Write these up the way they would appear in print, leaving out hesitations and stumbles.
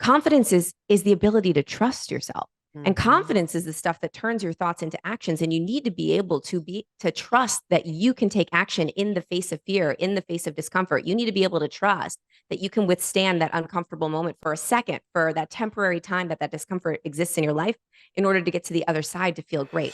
Confidence is the ability to trust yourself. And Mhm. confidence is the stuff that turns your thoughts into actions. And you need to be able to trust that you can take action in the face of fear, in the face of discomfort. You need to be able to trust that you can withstand that uncomfortable moment for a second, for that temporary time that discomfort exists in your life, in order to get to the other side to feel great.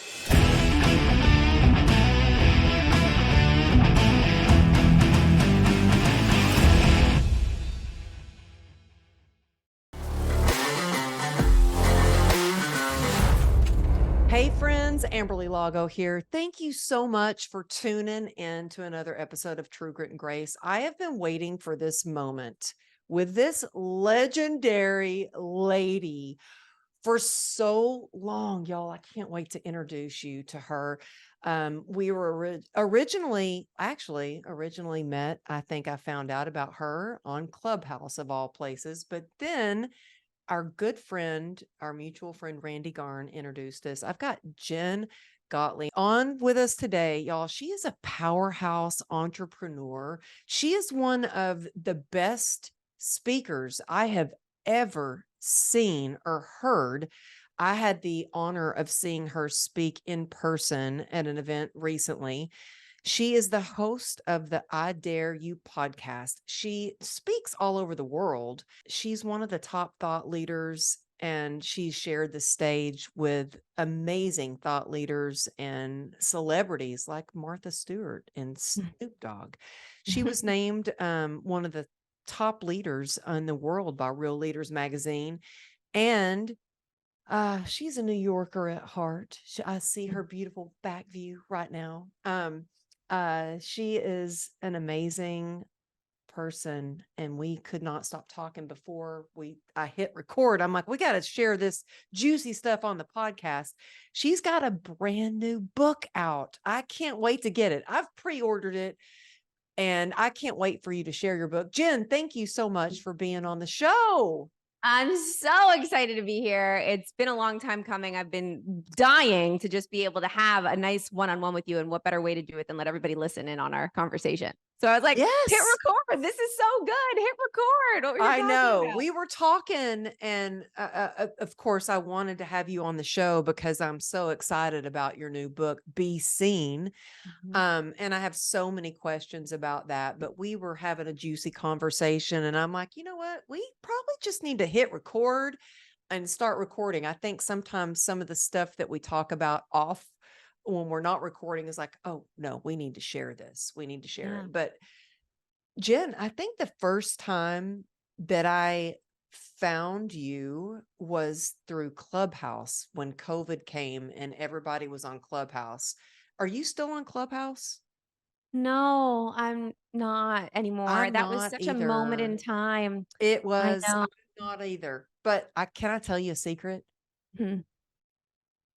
Hey friends, Amberly Lago here. Thank you so much for tuning in to another episode of True Grit and Grace. I have been waiting for this moment with this legendary lady for so long, y'all. I can't wait to introduce you to her. We were originally met. I think I found out about her on Clubhouse of all places, but then our good friend, our mutual friend, Randy Garn, introduced us. I've got Jen Gottlieb on with us today, y'all. She is a powerhouse entrepreneur. She is one of the best speakers I have ever seen or heard. I had the honor of seeing her speak in person at an event recently. She is the host of the I Dare You podcast. She speaks all over the world. She's one of the top thought leaders, and she's shared the stage with amazing thought leaders and celebrities like Martha Stewart and Snoop Dogg. She was named one of the top leaders in the world by Real Leaders magazine. And she's a New Yorker at heart. I see her beautiful back view right now. She is an amazing person, and we could not stop talking before I hit record. I'm like, we got to share this juicy stuff on the podcast. She's got a brand new book out. I can't wait to get it. I've pre-ordered it, and I can't wait for you to share your book. Jen, thank you so much for being on the show. I'm so excited to be here. It's been a long time coming. I've been dying to just be able to have a nice one-on-one with you. And what better way to do it than let everybody listen in on our conversation? So I was like, hit Yes. record. This is so good. Hit record. What were you I talking know. about? We were talking, and of course, I wanted to have you on the show because I'm so excited about your new book, Be Seen. And I have so many questions about that, but we were having a juicy conversation, and I'm like, you know what? We probably just need to hit record and start recording. I think sometimes some of the stuff that we talk about off when we're not recording is like, oh no, we need to share this. We need to share it. But Jen, I think the first time that I found you was through Clubhouse when COVID came and everybody was on Clubhouse. Are you still on Clubhouse? No, I'm not anymore. I'm That was not such a moment in either. time. It I was, know. I'm not either. But can I tell you a secret? Hmm.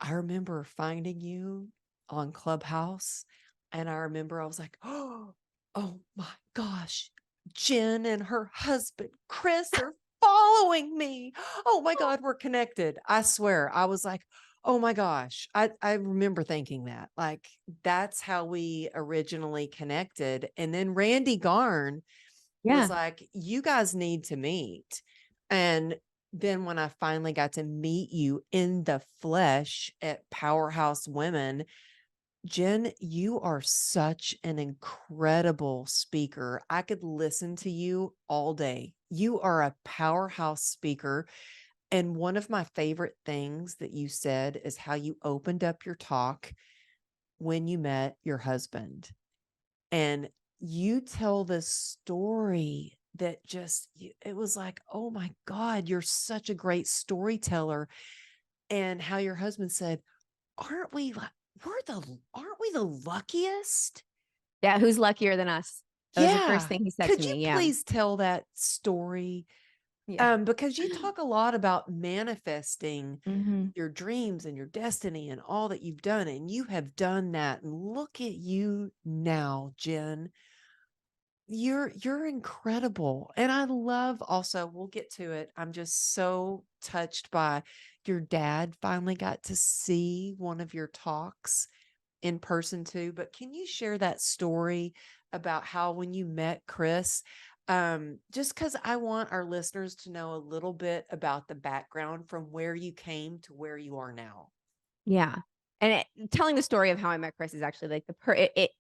I remember finding you on Clubhouse, and I remember I was like, oh my gosh, Jen and her husband, Chris, are following me. Oh my God, we're connected. I swear. I was like, oh my gosh. I remember thinking that. Like, that's how we originally connected. And then Randy Garn was Yeah. like, you guys need to meet. And then when I finally got to meet you in the flesh at Powerhouse Women, Jen, you are such an incredible speaker. I could listen to you all day. You are a powerhouse speaker. And one of my favorite things that you said is how you opened up your talk when you met your husband. And you tell this story that just, it was like, oh my God, you're such a great storyteller. And how your husband said, aren't we, aren't we the luckiest? Yeah. Who's luckier than us? That was the first Yeah. thing he said to Could you me. Yeah. please tell that story? Yeah. Because you talk a lot about manifesting Hmm. your dreams and your destiny and all that you've done. And you have done that. And look at you now, Jen. You're incredible. And I love also, we'll get to it. I'm just so touched by your dad finally got to see one of your talks in person too. But can you share that story about how when you met Chris, just because I want our listeners to know a little bit about the background from where you came to where you are now. Yeah. And telling the story of how I met Chris is actually like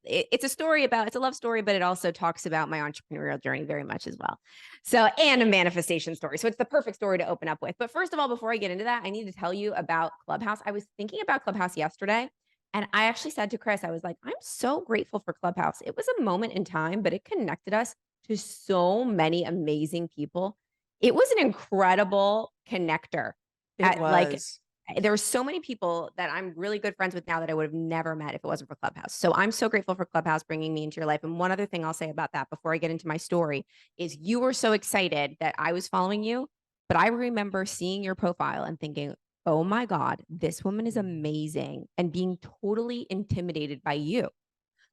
it's a story about, it's a love story, but it also talks about my entrepreneurial journey very much as well. So, and a manifestation story. So it's the perfect story to open up with. But first of all, before I get into that, I need to tell you about Clubhouse. I was thinking about Clubhouse yesterday, and I actually said to Chris, I was like, I'm so grateful for Clubhouse. It was a moment in time, but it connected us to so many amazing people. It was an incredible connector. It At like was. there were so many people that I'm really good friends with now that I would have never met if it wasn't for Clubhouse. So I'm so grateful for Clubhouse bringing me into your life. And one other thing I'll say about that before I get into my story is you were so excited that I was following you, but I remember seeing your profile and thinking, oh my God, this woman is amazing, and being totally intimidated by you.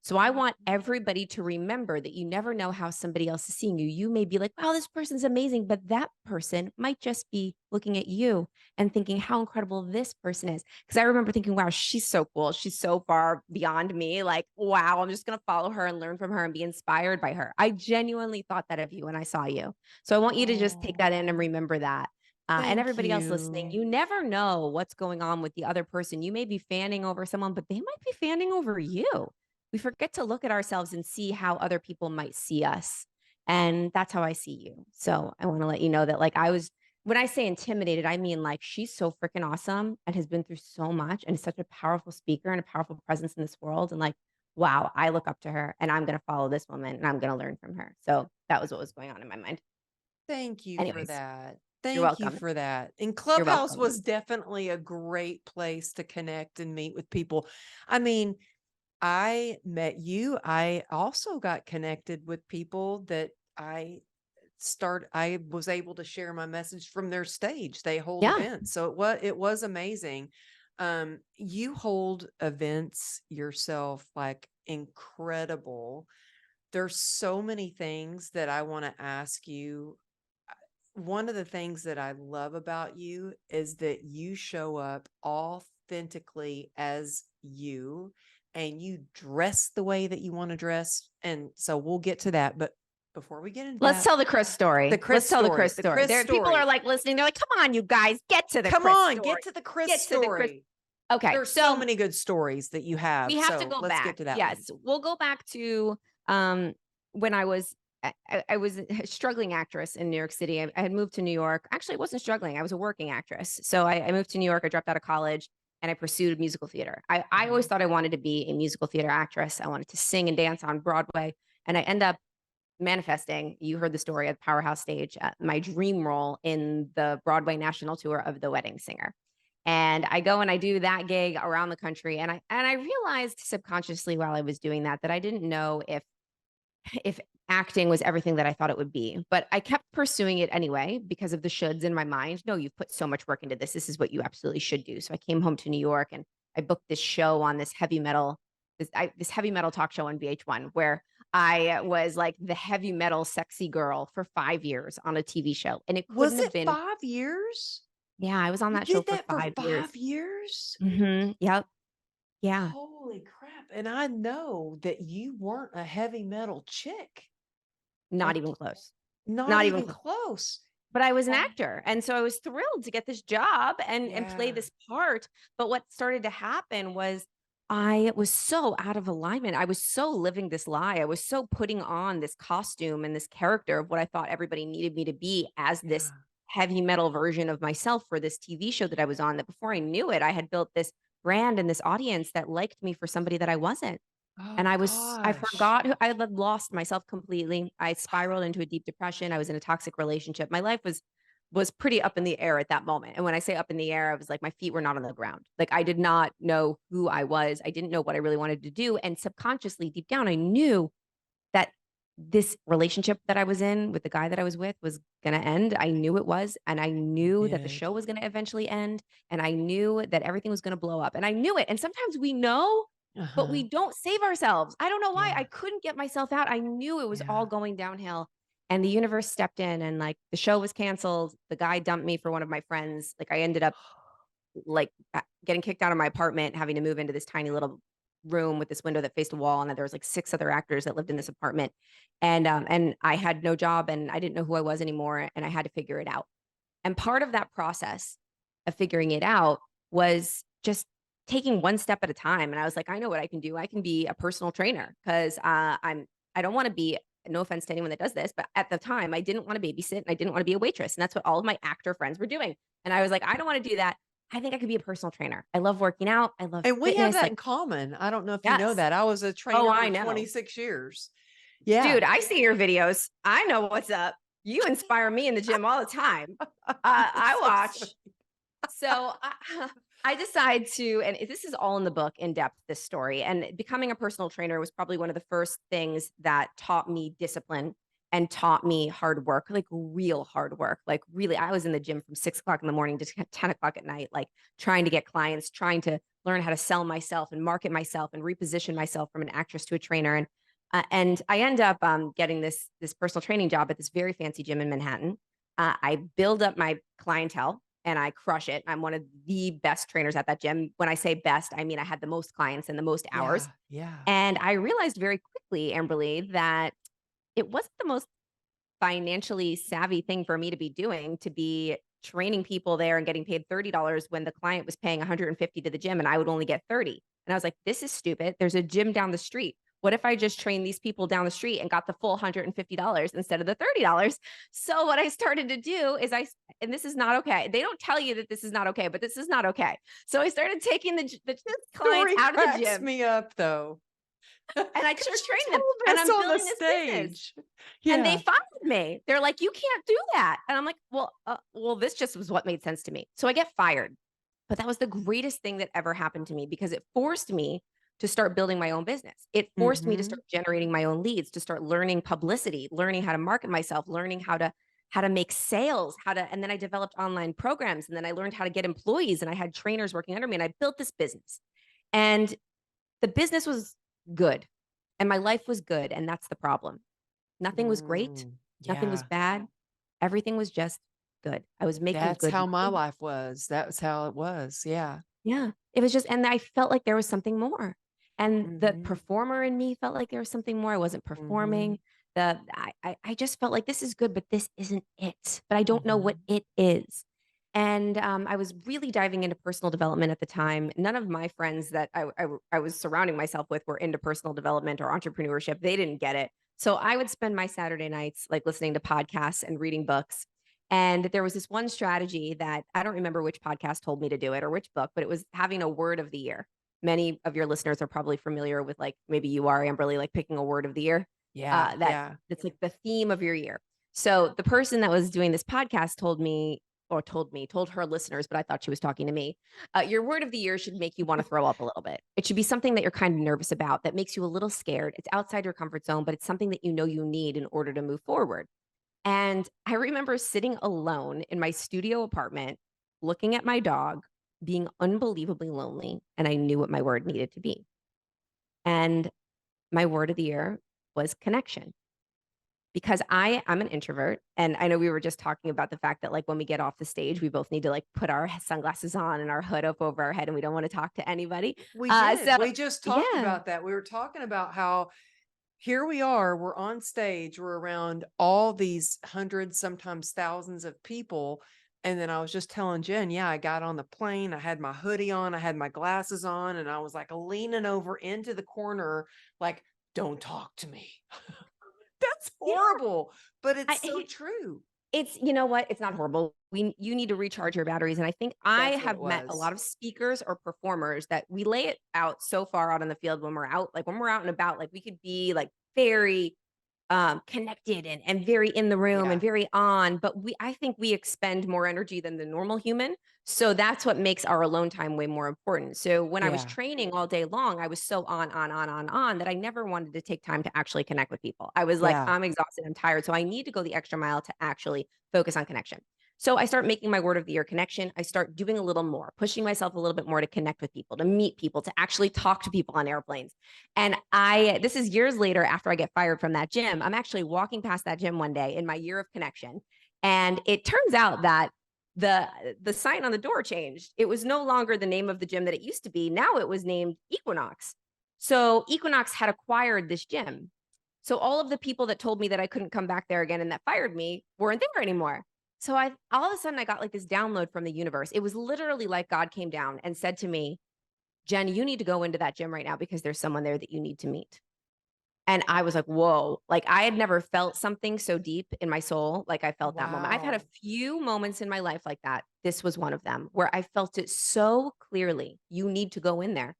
So I want everybody to remember that you never know how somebody else is seeing you. You may be like, wow, this person's amazing, but that person might just be looking at you and thinking how incredible this person is. Because I remember thinking, wow, she's so cool. She's so far beyond me. Like, wow, I'm just going to follow her and learn from her and be inspired by her. I genuinely thought that of you when I saw you. So I want you to just take that in and Oh, remember that. And thank everybody else listening, you. you never know what's going on with the other person. You may be fanning over someone, but they might be fanning over you. We forget to look at ourselves and see how other people might see us. And that's how I see you. So I want to let you know that, like, when I say intimidated, I mean, like, she's so freaking awesome and has been through so much and is such a powerful speaker and a powerful presence in this world. And like, wow, I look up to her and I'm going to follow this woman and I'm going to learn from her. So that was what was going on in my mind. Thank you for Anyways, that. you're Thank you welcome. for that. And You're Clubhouse welcome. was definitely a great place to connect and meet with people. I mean, I met you. I also got connected with people that I was able to share my message from their stage. They hold Yeah. events. So it was amazing. You hold events yourself, like, incredible. There's so many things that I want to ask you. One of the things that I love about you is that you show up authentically as you, and you dress the way that you want to dress. And so we'll get to that. But before we get into Let's that, tell the Chris the story. Chris Let's tell the story, Chris the story. Chris There, people are story. like listening. They're like, come on, you guys, get to the Come Chris on, story. get to the Chris Get to the Chris. story. Okay. There's so So many good stories that you we have. have to So go let's back. get to that one. Yes. We'll go back to um, when I was a struggling actress in New York City. I had moved to New York. Actually, I wasn't struggling. I was a working actress. So I moved to New York. I dropped out of college and I pursued musical theater. I always Mhm. thought I wanted to be a musical theater actress. I wanted to sing and dance on Broadway. And I end up manifesting. You heard the story at the Powerhouse stage, my dream role in the Broadway national tour of The Wedding Singer. And I go and I do that gig around the country. And I realized subconsciously while I was doing that I didn't know if acting was everything that I thought it would be. But I kept pursuing it anyway because of the shoulds in my mind. No, you've put so much work into this. This is what you absolutely should do. So I came home to New York and I booked this show on this heavy metal talk show on VH1 where I was like the heavy metal sexy girl for 5 years on a TV show. And it couldn't Was have it been, 5 years? yeah, I was on You that show did for that for 5 years. 5 years? Yep. Yeah. Holy crap. And I know that you weren't a heavy metal chick. Not Like, even close. not Not even even close. close. But I was an Oh, actor, and so I was thrilled to get this job and play yeah. this part, but what started to happen was I was so out of alignment. I was so living this lie. I was so putting on this costume and this character of what I thought everybody needed me to be as this Yeah. heavy metal version of myself for this TV show that I was on, that before I knew it, I had built this brand and this audience that liked me for somebody that I wasn't. And Oh I gosh. forgot who I had lost myself completely. I spiraled into a deep depression. I was in a toxic relationship. My life was pretty up in the air at that moment. And when I say up in the air, I was like, my feet were not on the ground. Like I did not know who I was. I didn't know what I really wanted to do. And subconsciously, deep down, I knew that this relationship that I was in with the guy that I was with was going to end. I knew it was. And I You knew that the did. show was going to eventually end. And I knew that everything was going to blow up. And I knew it. And sometimes we know, but Uh-huh. we don't save ourselves. I don't know why. Yeah. I couldn't get myself out. I knew it was all Yeah. going downhill. And the universe stepped in and like the show was canceled. The guy dumped me for one of my friends. Like I ended up like getting kicked out of my apartment, having to move into this tiny little room with this window that faced a wall, and there was like 6 other actors that lived in this apartment. And I had no job and I didn't know who I was anymore, and I had to figure it out. And part of that process of figuring it out was just taking one step at a time. And I was like, I know what I can do. I can be a personal trainer because I don't want to be, no offense to anyone that does this, but at the time I didn't want to babysit and I didn't want to be a waitress. And that's what all of my actor friends were doing. And I was like, I don't want to do that. I think I could be a personal trainer. I love working out. I love And we have fitness. that Like, in common. I don't know if you know yes. that. I was a Oh, trainer for I know. 26 years. Yeah. Dude, I see your videos. I know what's up. You inspire me in the gym all the time. I So watch. sweet. So I decide to, and this is all in the book in depth, this story. And becoming a personal trainer was probably one of the first things that taught me discipline and taught me hard work, like real hard work. Like, really, I was in the gym from 6 o'clock in the morning to 10 o'clock at night, like trying to get clients, trying to learn how to sell myself and market myself and reposition myself from an actress to a trainer. And I end up getting this personal training job at this very fancy gym in Manhattan. I build up my clientele and I crush it. I'm one of the best trainers at that gym. When I say best, I mean I had the most clients and the most hours. Yeah. Yeah. And I realized very quickly, Amberly, that it wasn't the most financially savvy thing for me to be doing, to be training people there and getting paid $30 when the client was paying 150 to the gym and I would only get 30. And I was like, this is stupid. There's a gym down the street. What if I just trained these people down the street and got the full $150 instead of the $30? So what I started to do is and this is not okay. They don't tell you that this is not okay, but this is not okay. So I started taking the clients Story out of the cracks gym me up though. and I 'Cause started you training them told and this I'm on the building this business. stage. And they Yeah. fired me. They're like, "You can't do that." And I'm like, well, this just was what made sense to me. So I get fired. But that was the greatest thing that ever happened to me because it forced me to start building my own business. It forced me to Mhm. start generating my own leads, to start learning publicity, learning how to market myself, learning how to make sales, and then I developed online programs and then I learned how to get employees and I had trainers working under me and I built this business. And the business was good and my life was good, and that's the problem. Nothing was great. Nothing was Yeah. bad. Everything was just good. I was making That's good how my money. life was. That was how it was. Yeah. Yeah. It was just, and I felt like there was something more. And the Mhm. performer in me felt like there was something more. I wasn't performing. Mhm. I just felt like this is good, but this isn't it. But I don't know what Mhm. it is. And I was really diving into personal development at the time. None of my friends that I was surrounding myself with were into personal development or entrepreneurship. They didn't get it. So I would spend my Saturday nights like listening to podcasts and reading books. And there was this one strategy that I don't remember which podcast told me to do it or which book, but it was having a word of the year. Many of your listeners are probably familiar with, like, maybe you are, Amberly, like picking a word of the year. Yeah. Yeah. That's like the theme of your year. So the person that was doing this podcast told her listeners, but I thought she was talking to me. Your word of the year should make you want to throw up a little bit. It should be something that you're kind of nervous about, that makes you a little scared. It's outside your comfort zone, but it's something that you know you need in order to move forward. And I remember sitting alone in my studio apartment, looking at my dog, being unbelievably lonely, and I knew what my word needed to be. And my word of the year was connection. Because I'm an introvert, and I know we were just talking about the fact that, like, when we get off the stage, we both need to, like, put our sunglasses on and our hood up over our head, and we don't wanna talk to anybody. We did. So We just talked yeah. about that. We were talking about how here we are, we're on stage, we're around all these hundreds, sometimes thousands of people. And then I was just telling Jen, yeah, I got on the plane, I had my hoodie on, I had my glasses on, and I was like leaning over into the corner, like, don't talk to me. That's Yeah. horrible, but it's so I true. It's, you know what? It's not horrible. You need to recharge your batteries, and I think I That's what it have met a lot was. of speakers or performers that we lay it out so far out on the field when we're out, like, when we're out and about, like, we could be, like, very connected and very in the room and Yeah. very on, but I think we expend more energy than the normal human. So that's what makes our alone time way more important. So when I was Yeah. training all day long, I was so on that I never wanted to take time to actually connect with people. I was like, Yeah. I'm exhausted, I'm tired. So I need to go the extra mile to actually focus on connection. So I start making my word of the year connection. I start doing a little more, pushing myself a little bit more to connect with people, to meet people, to actually talk to people on airplanes. And this is years later after I get fired from that gym. I'm actually walking past that gym one day in my year of connection. And it turns out that the sign on the door changed. It was no longer the name of the gym that it used to be. Now it was named Equinox. So Equinox had acquired this gym. So all of the people that told me that I couldn't come back there again and that fired me weren't there anymore. So I all of a sudden I got like this download from the universe. It was literally like God came down and said to me, Jen, you need to go into that gym right now because there's someone there that you need to meet. And I was like, whoa, like I had never felt something so deep in my soul like I felt that moment. I've had a Wow. few moments in my life like that. This was one of them where I felt it so clearly. You need to go in there.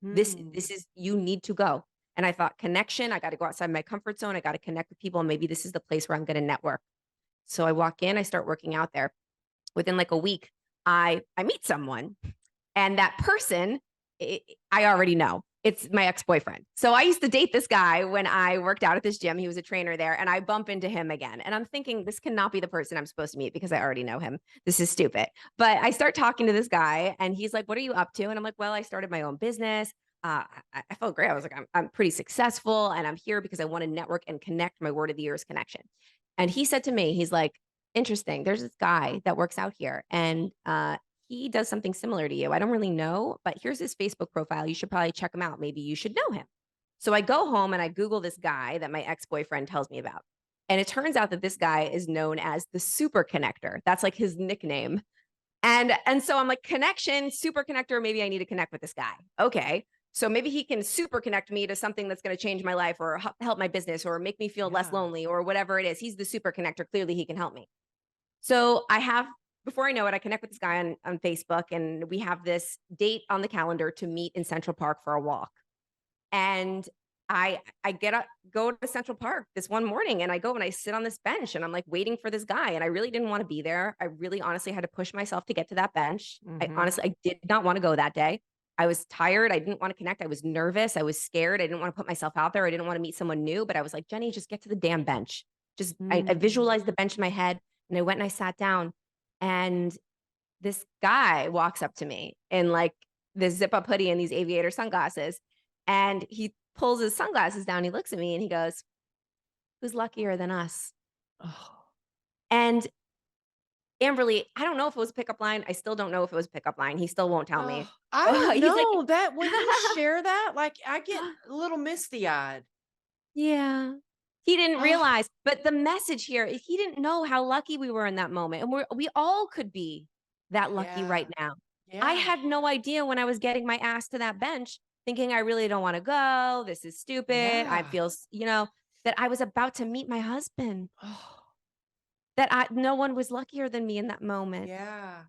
Hmm. This is you need to go. And I thought connection, I got to go outside my comfort zone. I got to connect with people. And maybe this is the place where I'm going to network. So I walk in, I start working out there. Within like a week, I meet someone and that person, I already know. It's my ex-boyfriend. So I used to date this guy when I worked out at this gym. He was a trainer there, and I bump into him again. And I'm thinking, this cannot be the person I'm supposed to meet because I already know him. This is stupid. But I start talking to this guy, and he's like, "What are you up to?" And I'm like, "Well, I started my own business. I felt great. I was like, I'm pretty successful, and I'm here because I want to network and connect. My word of the year is connection." And he said to me, he's like, "Interesting. There's this guy that works out here, and he does something similar to you. I don't really know, but here's his Facebook profile. You should probably check him out. Maybe you should know him." So I go home and I Google this guy that my ex-boyfriend tells me about. And it turns out that this guy is known as the super connector. That's like his nickname. And so I'm like, connection, super connector, maybe I need to connect with this guy. Okay. So maybe he can super connect me to something that's going to change my life or help my business or make me feel less Yeah. lonely or whatever it is. He's the super connector. Clearly he can help me. So I have, before I know it, I connect with this guy on Facebook and we have this date on the calendar to meet in Central Park for a walk. And I get up, go to Central Park this one morning and I go and I sit on this bench and I'm like waiting for this guy. And I really didn't want to be there. I really honestly had to push myself to get to that bench. Hmm. I did not want to go that day. I was tired. I didn't want to connect. I was nervous. I was scared. I didn't want to put myself out there. I didn't want to meet someone new, but I was like, Jenny, just get to the damn bench. I Mm. visualized the bench in my head and I went and I sat down and this guy walks up to me in like this zip up hoodie and these aviator sunglasses. And he pulls his sunglasses down. He looks at me and he goes, "Who's luckier than us?" Oh. And Amberly, I don't know if it was a pickup line. I still don't know if it was a pickup line. He still won't tell Oh, me. I don't He's like, know that when you share that, like I get a little misty eyed. yeah. He didn't Oh, realize, but the message here is he didn't know how lucky we were in that moment. And we all could be that lucky yeah. right now. I Yeah. had no idea when I was getting my ass to that bench, thinking I really don't want to go. This is stupid. I Yeah. feel, that I was about to meet my husband, Oh, that no one was luckier than me in that moment. yeah.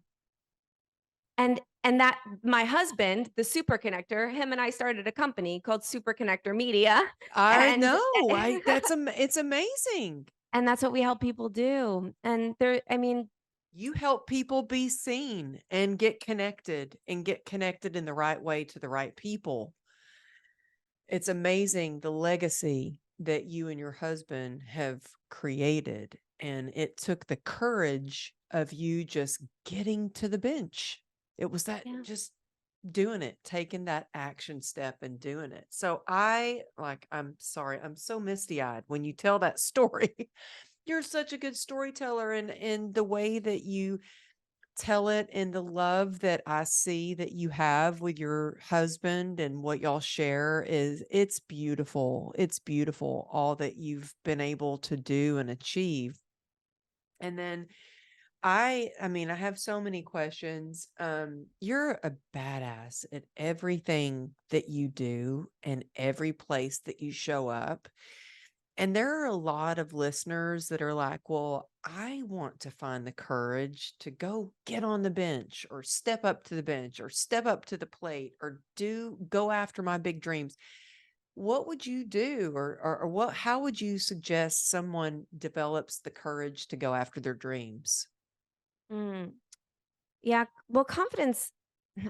And that my husband, the super connector, him and I started a company called Super Connector Media. I And know. It's amazing. and that's what we help people do. And there, I mean, You help people be seen and get connected in the right way to the right people. It's amazing the legacy that you and your husband have created. And it took the courage of you just getting to the bench. It was that yeah. just doing it, taking that action step and doing it. So I'm sorry, I'm so misty eyed when you tell that story. You're such a good storyteller and the way that you tell it and the love that I see that you have with your husband and what y'all share is it's beautiful. It's beautiful all that you've been able to do and achieve. And then I mean, I have so many questions. You're a badass at everything that you do and every place that you show up. And there are a lot of listeners that are like, well, I want to find the courage to go get on the bench or step up to the bench or step up to the plate or go after my big dreams. What would you do or what how would you suggest someone develops the courage to go after their dreams? Mm. Yeah. Well, confidence,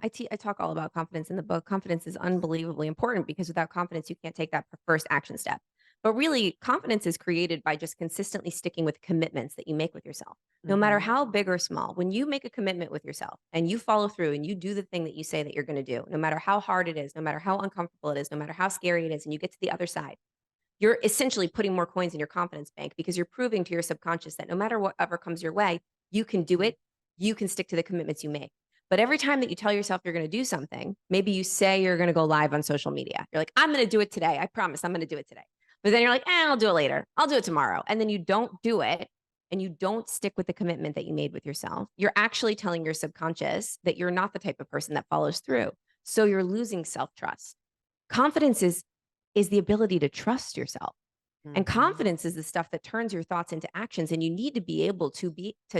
I talk all about confidence in the book. Confidence is unbelievably important because without confidence, you can't take that first action step. But really, confidence is created by just consistently sticking with commitments that you make with yourself, no matter Mhm. how big or small. When you make a commitment with yourself and you follow through and you do the thing that you say that you're going to do, no matter how hard it is, no matter how uncomfortable it is, no matter how scary it is, and you get to the other side, you're essentially putting more coins in your confidence bank because you're proving to your subconscious that no matter whatever comes your way, you can do Mm. it. You can stick to the commitments you make. But every time that you tell yourself you're going to do something, maybe you say you're going to go live on social media. You're like, I'm going to do it today. I promise I'm going to do it today. But then you're like, I'll do it later. I'll do it tomorrow. And then you don't do it and you don't stick with the commitment that you made with yourself. You're actually telling your subconscious that you're not the type of person that follows through. So you're losing self-trust. Confidence is the ability to trust yourself. And Mhm. confidence is the stuff that turns your thoughts into actions. And you need to be able to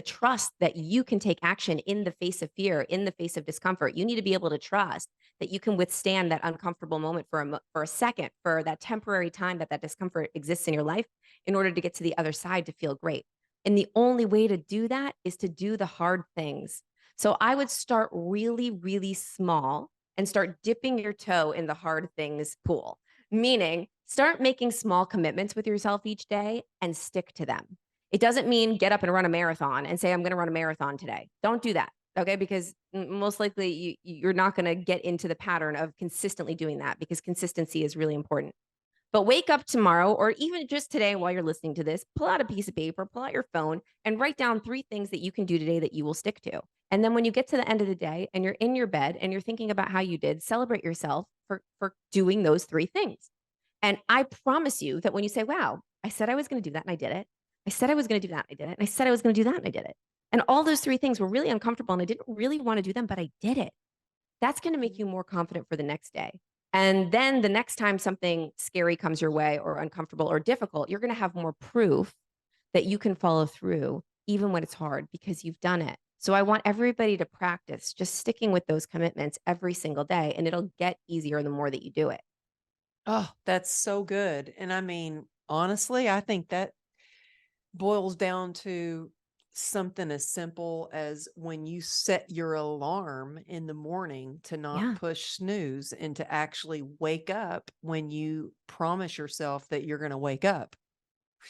trust that you can take action in the face of fear, in the face of discomfort. You need to be able to trust that you can withstand that uncomfortable moment for a second, for that temporary time that that discomfort exists in your life, in order to get to the other side to feel great. And the only way to do that is to do the hard things. So I would start really, really small and start dipping your toe in the hard things pool. Meaning, start making small commitments with yourself each day and stick to them. It doesn't mean get up and run a marathon and say, I'm going to run a marathon today. Don't do that. Okay. Because most likely you're not going to get into the pattern of consistently doing that, because consistency is really important. But wake up tomorrow, or even just today while you're listening to this, pull out a piece of paper, pull out your phone, and write down 3 things that you can do today that you will stick to. And then when you get to the end of the day and you're in your bed and you're thinking about how you did, celebrate yourself for doing those 3 things. And I promise you that when you say, wow, I said I was going to do that and I did it. I said I was going to do that and I did it. And I said I was going to do that and I did it. And all those 3 things were really uncomfortable and I didn't really want to do them, but I did it. That's going to make you more confident for the next day. And then the next time something scary comes your way, or uncomfortable or difficult, you're going to have more proof that you can follow through even when it's hard, because you've done it. So I want everybody to practice just sticking with those commitments every single day, and it'll get easier the more that you do it. Oh, that's so good. And I mean, honestly, I think that boils down to something as simple as when you set your alarm in the morning to not Yeah. push snooze and to actually wake up when you promise yourself that you're going to wake up.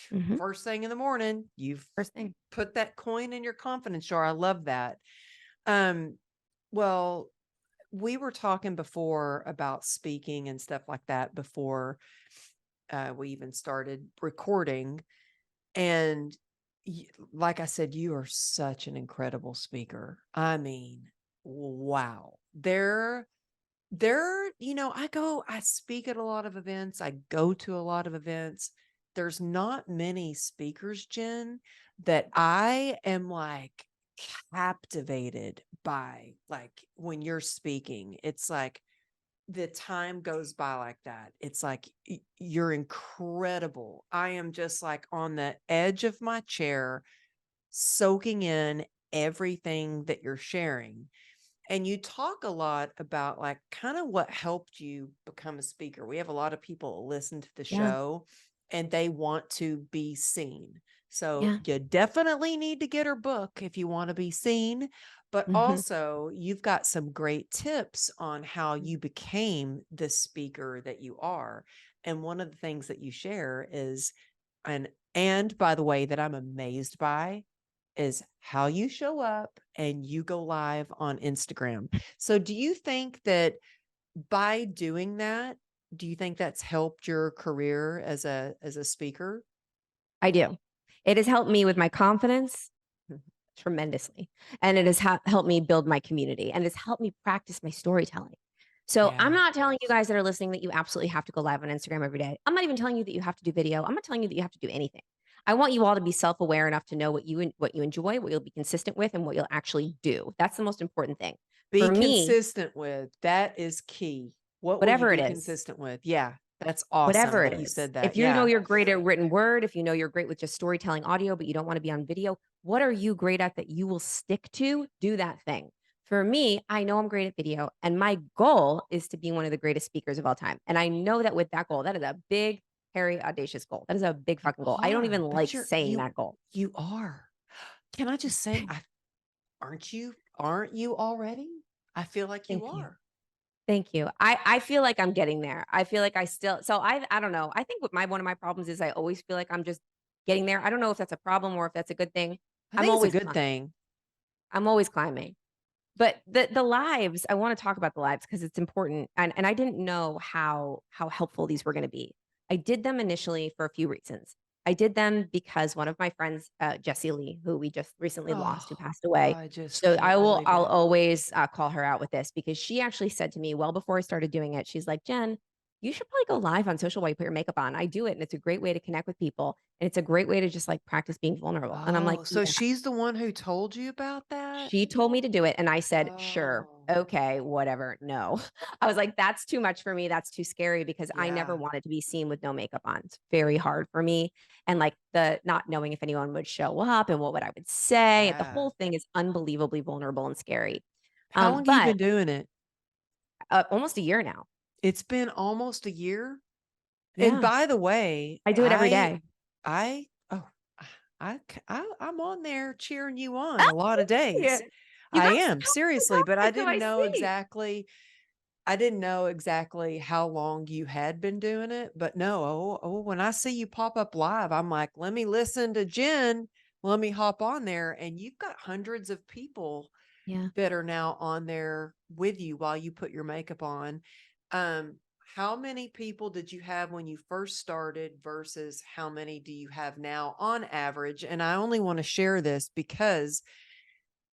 Hmm. First thing in the morning, you've First thing. put that coin in your confidence jar. I love that. Um, well, we were talking before about speaking and stuff like that before we even started recording. And like I said, you are such an incredible speaker. I mean, wow. I speak at a lot of events. I go to a lot of events. There's not many speakers, Jen, that I am like captivated by. Like when you're speaking, it's like the time goes by like that. It's like you're incredible. I am just like on the edge of my chair, soaking in everything that you're sharing. And you talk a lot about like kind of what helped you become a speaker. We have a lot of people listen to the Yeah. show and they want to be seen. So Yeah. you definitely need to get her book if you want to be seen. But Hmm. also, you've got some great tips on how you became the speaker that you are. And one of the things that you share is, and by the way, that I'm amazed by is how you show up and you go live on Instagram. So do you think that by doing that, do you think that's helped your career as a speaker? I do. It has helped me with my confidence tremendously. And it has helped me build my community, and it's helped me practice my storytelling. So I'm Yeah. not telling you guys that are listening that you absolutely have to go live on Instagram every day. I'm not even telling you that you have to do video. I'm not telling you that you have to do anything. I want you all to be self-aware enough to know what you enjoy, what you'll be consistent with, and what you'll actually do. That's the most important thing. Be For me, consistent with. That is key. What will you whatever it be is, consistent with? Yeah. That's awesome whatever it that you is. said that. If you know Yeah. you're great at written word, if you know you're great with just storytelling audio, but you don't want to be on video, what are you great at that you will stick to? Do that thing. For me, I know I'm great at video, and my goal is to be one of the greatest speakers of all time. And I know that with that goal, that is a big, hairy, audacious goal. That is a big You fucking goal. I don't even are, but like saying that goal. you are. Can I just say aren't you already? I feel like you Thank you. are. Thank you. I feel like I'm getting there. I feel like I still, so I don't know. I think what my one of my problems is I always feel like I'm just getting there. I don't know if that's a problem or if that's a good thing. I I'm think it's a always good climbing. thing. I'm always climbing. But the lives, I want to talk about the lives because it's important. And I didn't know how helpful these were going to be. I did them initially for a few reasons. I did them because one of my friends, Jessie Lee, who we just recently lost, who Oh, passed away. I just So can't believe I'll it. always call her out with this because she actually said to me well before I started doing it, she's like, Jen, you should probably go live on social while you put your makeup on. I do it, and it's a great way to connect with people, and it's a great way to just like practice being vulnerable. And I'm like, Oh, so yeah. she's the one who told you about that? She told me to do it, and I said, "Sure, Oh, okay, whatever, no." I was like, "That's too much for me, that's too scary," because I never yeah, wanted to be seen with no makeup on. It's very hard for me, and, like, the not knowing if anyone would show up and what would I would say, the yeah. whole thing is unbelievably vulnerable and scary. How long you But, been doing it? almost a year now. It's been almost a year? And Yeah, by the way, I do it every day. I oh, I'm on there cheering you on a lot of Yeah. days. You I guys am, oh my seriously, but god, so I see. I didn't know exactly how long you had been doing it, but no, when I see you pop up live, I'm like, "Let me listen to Jen. Let me hop on there." And you've got hundreds of people Yeah. that are now on there with you while you put your makeup on. Um, how many people did you have when you first started versus how many do you have now on average? And I only want to share this because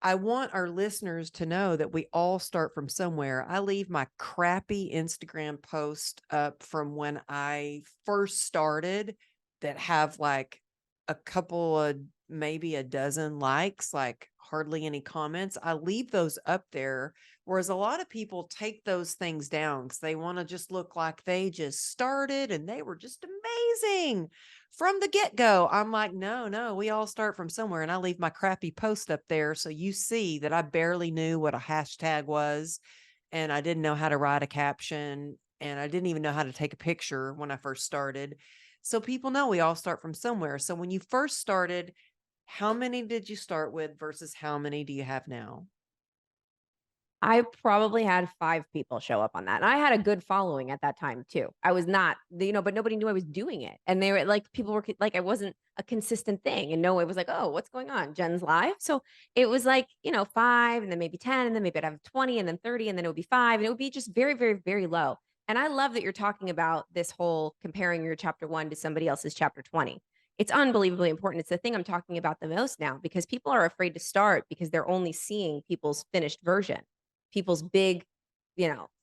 I want our listeners to know that we all start from somewhere. I leave my crappy Instagram post up from when I first started that have like a couple of maybe a dozen likes, like hardly any comments. I leave those up there. Whereas a lot of people take those things down because they want to just look like they just started and they were just amazing from the get-go. I'm like, no, no, we all start from somewhere. And I leave my crappy post up there. So you see that I barely knew what a hashtag was. And I didn't know how to write a caption. And I didn't even know how to take a picture when I first started. So people know we all start from somewhere. So when you first started, how many did you start with versus how many do you have now? I probably had 5 people show up on that, and I had a good following at that time too. I was not but nobody knew I was doing it, and they were like people were like, I wasn't a consistent thing, and no, it was like, "Oh, what's going on? Jen's live?" So, it was like, 5 and then maybe 10, and then maybe I'd have 20 and then 30, and then it would be 5, and it would be just very, very, very low, and I love that you're talking about this whole comparing your chapter 1 to somebody else's chapter 20. It's unbelievably important. It's the thing I'm talking about the most now because people are afraid to start because they're only seeing people's finished version people's big,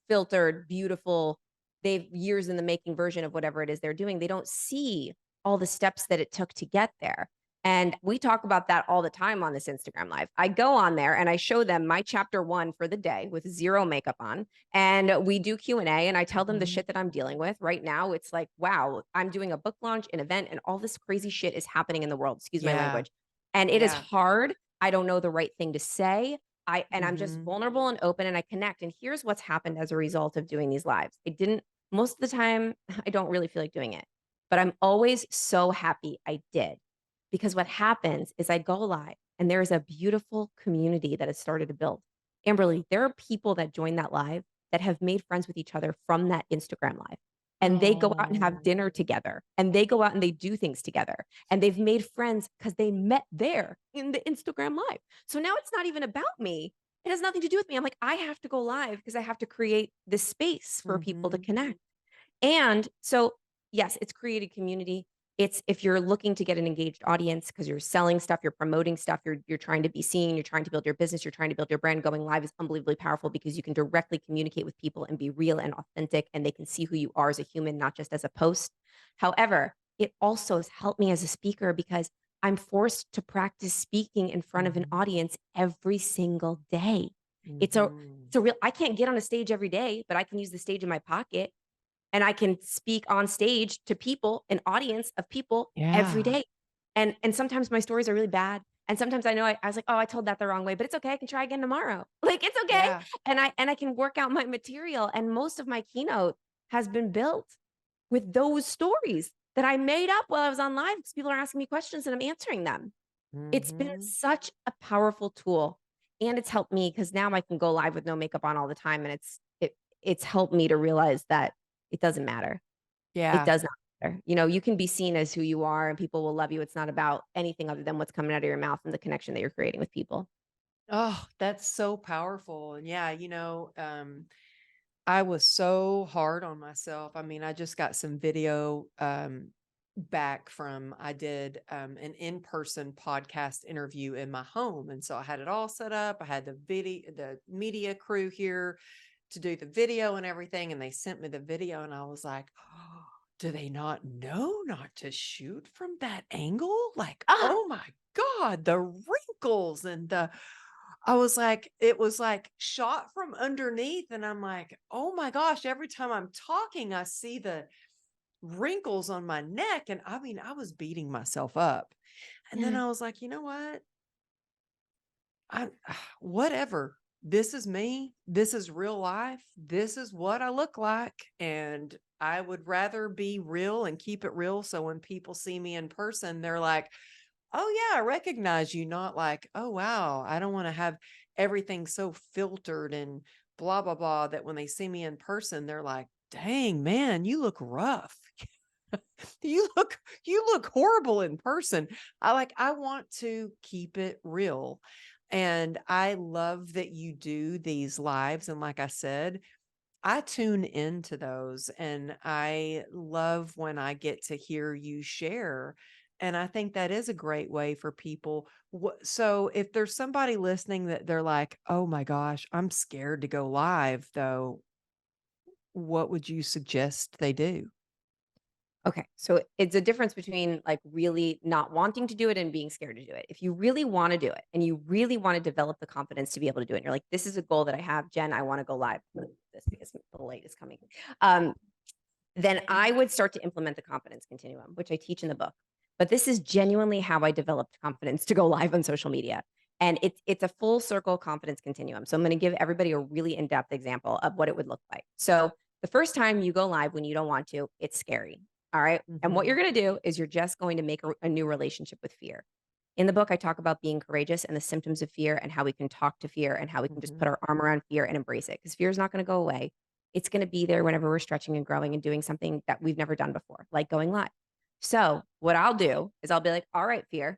filtered, beautiful, they've years in the making version of whatever it is they're doing. They don't see all the steps that it took to get there. And we talk about that all the time on this Instagram live. I go on there and I show them my chapter 1 for the day with 0 makeup on and we do Q&A and I tell them the Mhm. shit that I'm dealing with. Right now it's like, wow, I'm doing a book launch, an event and all this crazy shit is happening in the world, excuse my Yeah. language. And it is Yeah. hard. I don't know the right thing to say. I'm just Mhm. vulnerable and open and I connect. And here's what's happened as a result of doing these lives. I didn't most of the time I don't really feel like doing it. But I'm always so happy I did. Because what happens is I go live and there is a beautiful community that has started to build. Amberly, there are people that join that live that have made friends with each other from that Instagram live. And they go out and have Oh. dinner together and they go out and they do things together. And they've made friends because they met there in the Instagram live. So now it's not even about me. It has nothing to do with me. I'm like, I have to go live because I have to create this space for people to Mhm. connect. And so, yes, it's created community. It's if you're looking to get an engaged audience because you're selling stuff, you're promoting stuff, you're trying to be seen, you're trying to build your business, you're trying to build your brand. Going live is unbelievably powerful because you can directly communicate with people and be real and authentic, and they can see who you are as a human, not just as a post. However, it also has helped me as a speaker because I'm forced to practice speaking in front of an Mhm. audience every single day. It's a Mhm. it's a real I can't get on a stage every day, but I can use the stage in my pocket and I can speak on stage to people, an audience of people every Yeah. day. And sometimes my stories are really bad. And sometimes I know I was like, "Oh, I told that the wrong way, but it's okay. I can try again tomorrow." Like, it's okay. Yeah. And I can work out my material. And most of my keynote has been built with those stories that I made up while I was on live because people are asking me questions and I'm answering them. It's been Mhm. such a powerful tool. And it's helped me because now I can go live with no makeup on all the time. And it's helped me to realize that it doesn't matter. It Yeah. does not matter. You can be seen as who you are and people will love you. It's not about anything other than what's coming out of your mouth and the connection that you're creating with people. Oh, that's so powerful. And yeah, I was so hard on myself. I mean, I just got some video back from, I did an in-person podcast interview in my home. And so I had it all set up. I had the media crew here to do the video and everything. And they sent me the video and I was like, oh, do they not know not to shoot from that angle? Like, Ah, oh my God, the wrinkles and I was like, it was like shot from underneath. And I'm like, oh my gosh, every time I'm talking, I see the wrinkles on my neck. And I mean, I was beating myself up. And then yeah. I was like, you know what? I whatever. This is me. This is real life. This is what I look like. And I would rather be real and keep it real. So when people see me in person, they're like, oh yeah, I recognize you. Not like, oh wow, I don't want to have everything so filtered and blah blah blah that when they see me in person, they're like, dang man, you look rough. You look horrible in person. I want to keep it real. And I love that you do these lives. And like I said, I tune into those and I love when I get to hear you share. And I think that is a great way for people. So if there's somebody listening that they're like, oh my gosh, I'm scared to go live though, what would you suggest they do? Okay. So it's a difference between like really not wanting to do it and being scared to do it. If you really want to do it and you really want to develop the confidence to be able to do it, and you're like, this is a goal that I have, Jen, I want to go live with this because the light is coming. Um, then I would start to implement the confidence continuum, which I teach in the book. But this is genuinely how I developed confidence to go live on social media. And it's a full circle confidence continuum. So I'm going to give everybody a really in-depth example of what it would look like. So the first time you go live when you don't want to, it's scary. All right. And what Hmm. you're going to do is you're just going to make a new relationship with fear. In the book, I talk about being courageous and the symptoms of fear and how we can talk to fear and how we can just Hmm. put our arm around fear and embrace it because fear is not going to go away. It's going to be there whenever we're stretching and growing and doing something that we've never done before, like going live. So, what I'll do is I'll be like, all right, fear,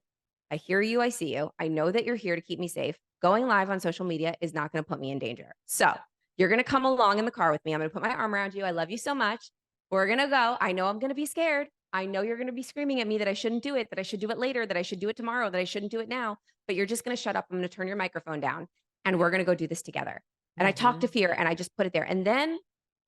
I hear you. I see you. I know that you're here to keep me safe. Going live on social media is not going to put me in danger. So, you're going to come along in the car with me. I'm going to put my arm around you. I love you so much. We're going to go. I know I'm going to be scared. I know you're going to be screaming at me that I shouldn't do it, that I should do it later, that I should do it tomorrow, that I shouldn't do it now. But you're just going to shut up. I'm going to turn your microphone down and we're going to go do this together. And I talk to Hmm. fear and I just put it there. And then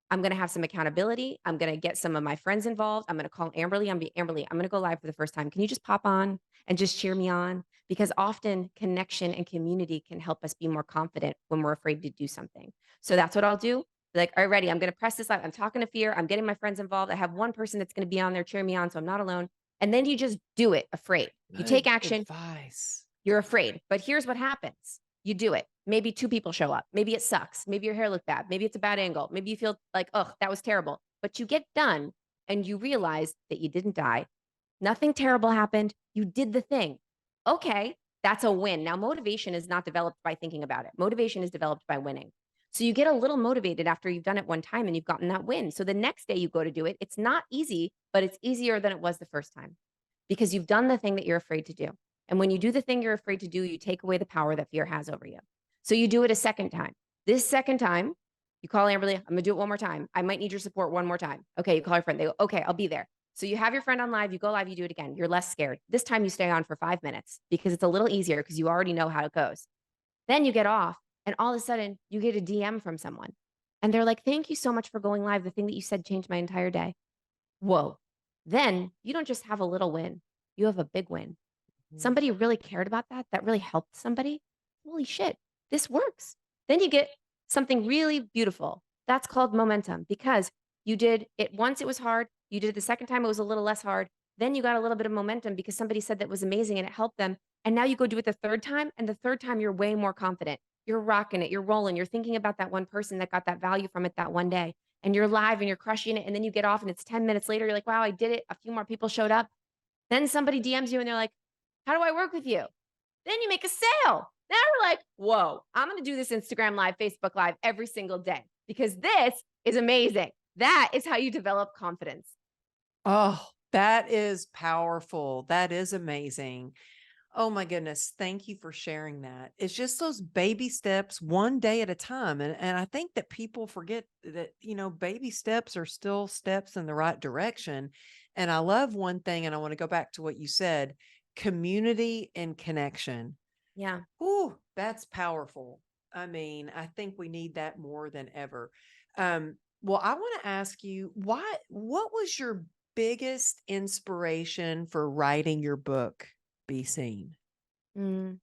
I'm going to have some accountability. I'm going to get some of my friends involved. I'm going to call Amberly. Amberly, I'm going to go live for the first time. Can you just pop on and just cheer me on? Because often connection and community can help us be more confident when we're afraid to do something. So that's what I'll do. Like, all right, ready. I'm going to press this live. I'm talking to fear. I'm getting my friends involved. I have one person that's going to be on there cheering me on. So I'm not alone. And then you just do it afraid. You take Good action. advice. You're afraid. But here's what happens. You do it. Maybe two people show up. Maybe it sucks. Maybe your hair looked bad. Maybe it's a bad angle. Maybe you feel like, oh, that was terrible. But you get done and you realize that you didn't die. Nothing terrible happened. You did the thing. Okay, that's a win. Now, motivation is not developed by thinking about it. Motivation is developed by winning. So you get a little motivated after you've done it one time and you've gotten that win. So the next day you go to do it, it's not easy, but it's easier than it was the first time because you've done the thing that you're afraid to do. And when you do the thing you're afraid to do, you take away the power that fear has over you. So you do it a second time. This second time, you call Amberly, I'm gonna do it one more time. I might need your support one more time. Okay, you call your friend. They go, okay, I'll be there. So you have your friend on live, you go live, you do it again. You're less scared. This time you stay on for 5 minutes because it's a little easier because you already know how it goes. Then you get off, and all of a sudden you get a DM from someone. And they're like, thank you so much for going live. The thing that you said changed my entire day. Whoa. Then you don't just have a little win, you have a big win. Mhm. Somebody really cared about that, that really helped somebody. Holy shit, this works. Then you get something really beautiful. That's called momentum because you did it once, it was hard. You did it the second time, it was a little less hard. Then you got a little bit of momentum because somebody said that was amazing and it helped them. And now you go do it the third time. And the third time, you're way more confident. You're rocking it. You're rolling. You're thinking about that one person that got that value from it that one day. And you're live and you're crushing it. And then you get off and it's 10 minutes later. You're like, wow, I did it. A few more people showed up. Then somebody DMs you and they're like, how do I work with you? Then you make a sale. Now we're like, whoa, I'm going to do this Instagram Live, Facebook Live every single day because this is amazing. That is how you develop confidence. Oh, that is powerful. That is amazing. Oh my goodness. Thank you for sharing that. It's just those baby steps one day at a time. And I think that people forget that, baby steps are still steps in the right direction. And I love one thing, and I want to go back to what you said, community and connection. Yeah. Ooh, that's powerful. I mean, I think we need that more than ever. Well, I want to ask you, what was your biggest inspiration for writing your book, Be Seen? Mm.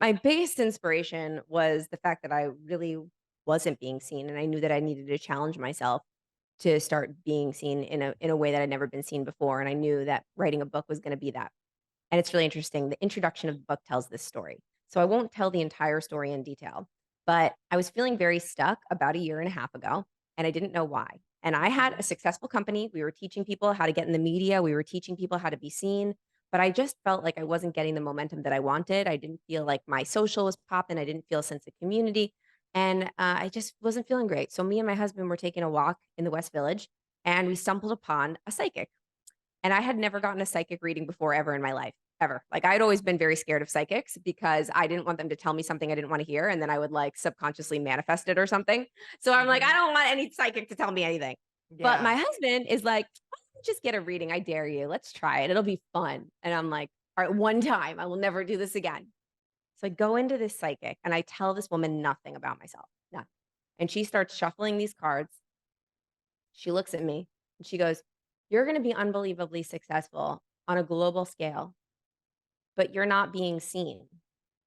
My biggest inspiration was the fact that I really wasn't being seen, and I knew that I needed to challenge myself to start being seen in a way that I'd never been seen before, and I knew that writing a book was gonna be that. And it's really interesting. The introduction of the book tells this story. So I won't tell the entire story in detail, but I was feeling very stuck about a year and a half ago, and I didn't know why. And I had a successful company. We were teaching people how to get in the media. We were teaching people how to be seen, but I just felt like I wasn't getting the momentum that I wanted. I didn't feel like my social was popping. I didn't feel a sense of community. And I just wasn't feeling great. So me and my husband were taking a walk in the West Village, and we stumbled upon a psychic. And I had never gotten a psychic reading before ever in my life, ever. Like, I'd always been very scared of psychics because I didn't want them to tell me something I didn't want to hear, and then I would, like, subconsciously manifest it or something. So I'm like, "I Mhm. don't want any psychic to tell me anything." But Yeah. my husband is like, "Why don't you just get a reading? I dare you. Let's try it. It'll be fun." And I'm like, "All right, one time. I will never do this again." So I go into this psychic, and I tell this woman nothing about myself, none. And she starts shuffling these cards. She looks at me, and she goes, "You're gonna be unbelievably successful on a global scale, but you're not being seen.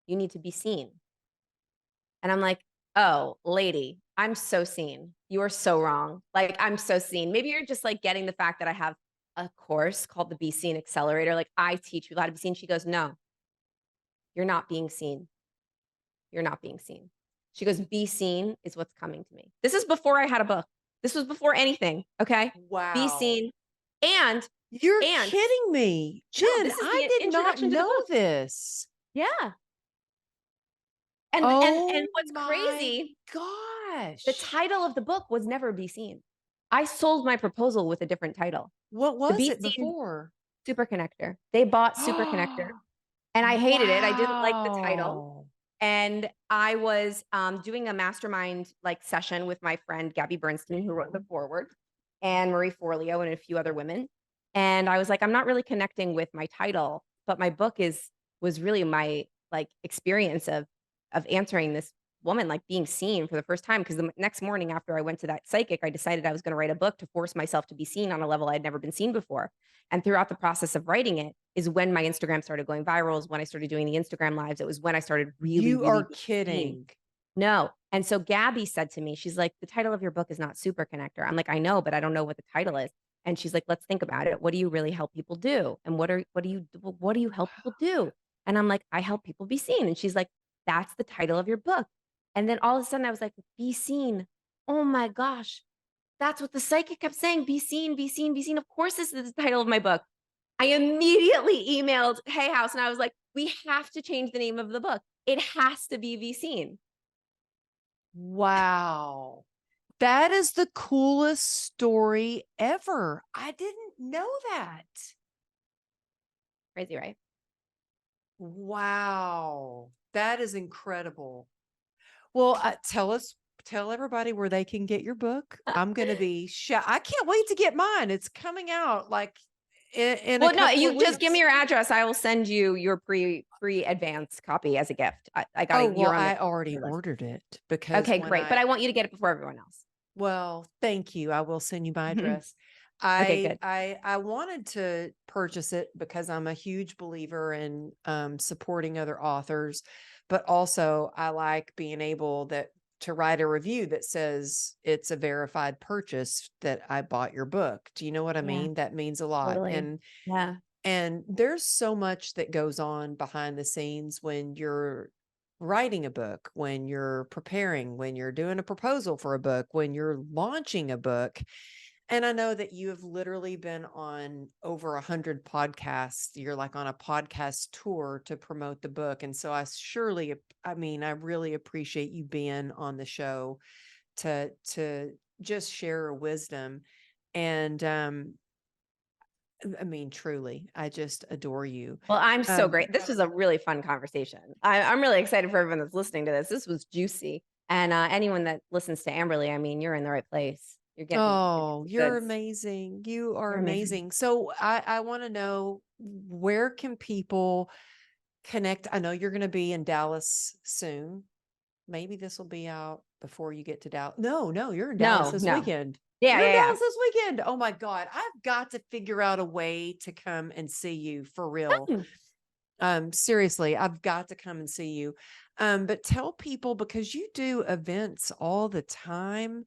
You need to be seen." And I'm like, "Oh, lady, I'm so seen. You are so wrong. Like, I'm so seen. Maybe you're just, like, getting the fact that I have a course called the Be Seen Accelerator. Like, I teach people how to be seen." She goes, "No, you're not being seen. You're not being seen." She goes, "Be seen is what's coming to me." This is before I had a book. This was before anything, okay? Be Wow. seen. And You're and kidding me. no, Jen, this is I the did not introduction to the know book. this. Yeah. And Oh what's my crazy, the gosh. title of the book was Never Be Seen. I sold my proposal with a different title. What The was Be it Seen before? Super Connector. They bought Super Connector, and I hated it. I didn't like the title. Wow. And I was, doing a mastermind, like, session with my friend Gabby Bernstein, who wrote the foreword, and Marie Forleo and a few other women. And I was like, "I'm not really connecting with my title, but my book was really my, like, experience of answering this woman, like, being seen for the first time." Because the next morning after I went to that psychic, I decided I was gonna write a book to force myself to be seen on a level I'd never been seen before. And throughout the process of writing it is when my Instagram started going viral, is when I started doing the Instagram lives. It was when I started really, You really are being seen. kidding. No. And so Gabby said to me, she's like, "The title of your book is not Super Connector." I'm like, "I know, but I don't know what the title is." And she's like, "Let's think about it. What do you really help people do? And what do you help people do?" And I'm like, "I help people be seen." And she's like, "That's the title of your book." And then all of a sudden I was like, "Be seen." Oh my gosh. That's what the psychic kept saying. Be seen, be seen, be seen. Of course, this is the title of my book. I immediately emailed Hay House and I was like, "We have to change the name of the book. It has to be Seen." Wow. That is the coolest story ever. I didn't know that. Crazy, right? Wow. That is incredible. Well, tell everybody where they can get your book. I'm going to be I can't wait to get mine. It's coming out like in a Well, no, couple of you just give me weeks. your address. I will send you your free advance copy as a gift. I Oh, gotta well, you're on the I already list. ordered it because Okay, when great. But I want you to get it before everyone else. well, thank you. I will send you my Mhm. address. Okay, I good. I I wanted to purchase it because I'm a huge believer in supporting other authors, but also I like being able to write a review that says it's a verified purchase that I bought your book. Do you know what I Yeah, mean? That means a lot. totally. Yeah. And there's so much that goes on behind the scenes when you're writing a book, when you're preparing, when you're doing a proposal for a book, when you're launching a book. And I know that you have literally been on over 100 podcasts. You're like on a podcast tour to promote the book. And so I mean, I really appreciate you being on the show to just share a wisdom. And I mean, truly, I just adore you. Well, I'm so Um, great. This was a really fun conversation. I'm really excited for everyone that's listening to this. This was juicy. And anyone that listens to Amberly, I mean, you're in the right place. You're getting Oh, some you're goods. amazing. You are You're amazing. amazing. So I want to know, where can people connect? I know you're going to be in Dallas soon. Maybe this will be out before you get to Dallas. No, no, you're in Dallas No, this no. weekend. Yeah, You're in yeah, yeah. Dallas this weekend. Oh my God. I've got to figure out a way to come and see you for real. Hmm. Seriously, I've got to come and see you. But tell people, because you do events all the time,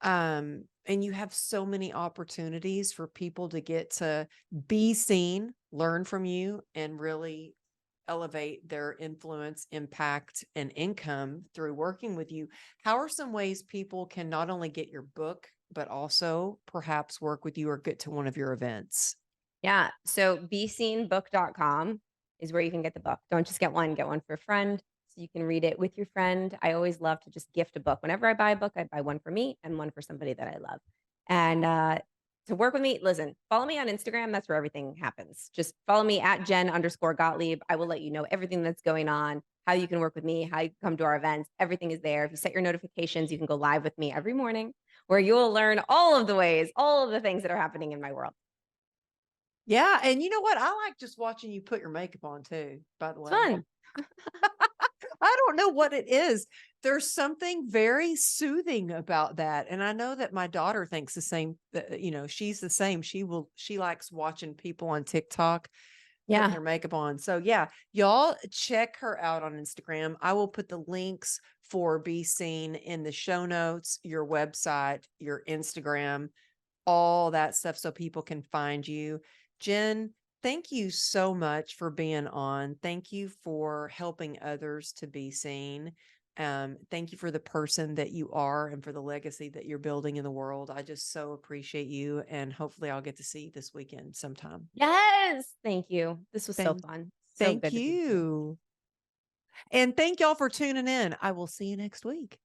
and you have so many opportunities for people to get to be seen, learn from you, and really elevate their influence, impact, and income through working with you. How are some ways people can not only get your book, but also perhaps work with you or get to one of your events? Yeah. So beseenbook.com is where you can get the book. Don't just get one for a friend so you can read it with your friend. I always love to just gift a book. Whenever I buy a book, I buy one for me and one for somebody that I love. And to work with me, listen, follow me on Instagram. That's where everything happens. Just follow me at Jen_Gottlieb. I will let you know everything that's going on, how you can work with me, how you can come to our events. Everything is there. If you set your notifications, you can go live with me every morning where you will learn all of the ways, all of the things that are happening in my world. Yeah. And you know what? I like just watching you put your makeup on too, by the It's way. fun. I don't know what it is. There's something very soothing about that. And I know that my daughter thinks the same, she's the same. She likes watching people on TikTok putting Yeah. their makeup on. So yeah, y'all check her out on Instagram. I will put the links for Be Seen in the show notes, your website, your Instagram, all that stuff so people can find you. Jen, thank you so much for being on. Thank you for helping others to be seen. Thank you for the person that you are and for the legacy that you're building in the world. I just so appreciate you. And hopefully I'll get to see you this weekend sometime. Yes. Thank you. This was so Thank, fun. So thank good to be with you. you. And thank y'all for tuning in. I will see you next week.